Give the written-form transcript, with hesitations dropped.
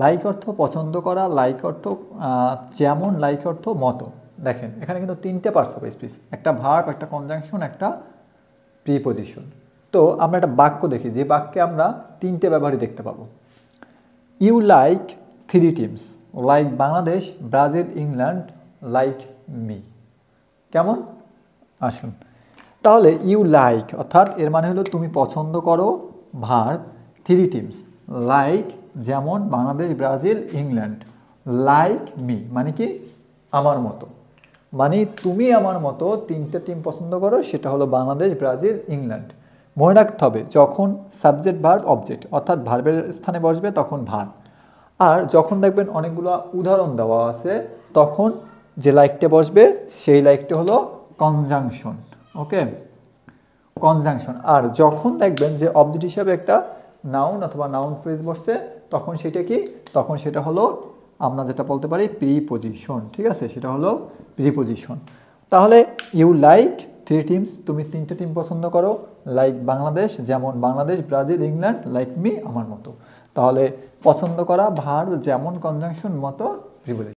Like অর্থ পছন্দ করা, লাইক অর্থ যেমন, লাইক অর্থ মতো। দেখেন এখানে কিন্তু তিনটে পার্টস অফ স্পিচ, একটা ভার্ব, একটা কনজাংশন, একটা প্রিপোজিশন। তো আমরা একটা বাক্য দেখি, যে বাক্যে আমরা তিনটে ব্যবহারই দেখতে পাবো। You like 3 teams, like Bangladesh, Brazil, England, like me. কেমন? আসুন তাহলে ইউ লাইক অর্থাৎ এর মানে হলো তুমি পছন্দ করো, ভার্ব 3 টিমস, লাইক যেমন Bangladesh, Brazil, England, like me মানে কি আমার মতো, মানে তুমি আমার মতো 3টে টিম পছন্দ করো, সেটা হলো বাংলাদেশ, ব্রাজিল, ইংল্যান্ড। মনে রাখতে হবে যখন সাবজেক্ট ভার্ব অবজেক্ট অর্থাৎ ভার্বের স্থানে বসবে তখন ভার্ব, আর যখন দেখবেন অনেকগুলো উদাহরণ দেওয়া আছে তখন যে লাইকটা বসবে সেই লাইকটা হলো কনজাংশন। ওকে, কনজাংশন। আর যখন দেখবেন যে অবজেক্ট হিসাবে একটা নাউন অথবা নাউন ফ্রেজ বসছে তখন সেটা কি, তখন সেটা হলো আমরা যেটা বলতে পারি প্রিপোজিশন। ঠিক আছে, সেটা হলো প্রিপোজিশন। তাহলে ইউ লাইক 3 টিমস, তুমি 3টে টিম পছন্দ করো, লাইক বাংলাদেশ যেমন Bangladesh, Brazil, England, like me আমার মতো। তাহলে পছন্দ করা ভার্ব যেমন, কনজাংশন মতো, প্রিপোজিশন।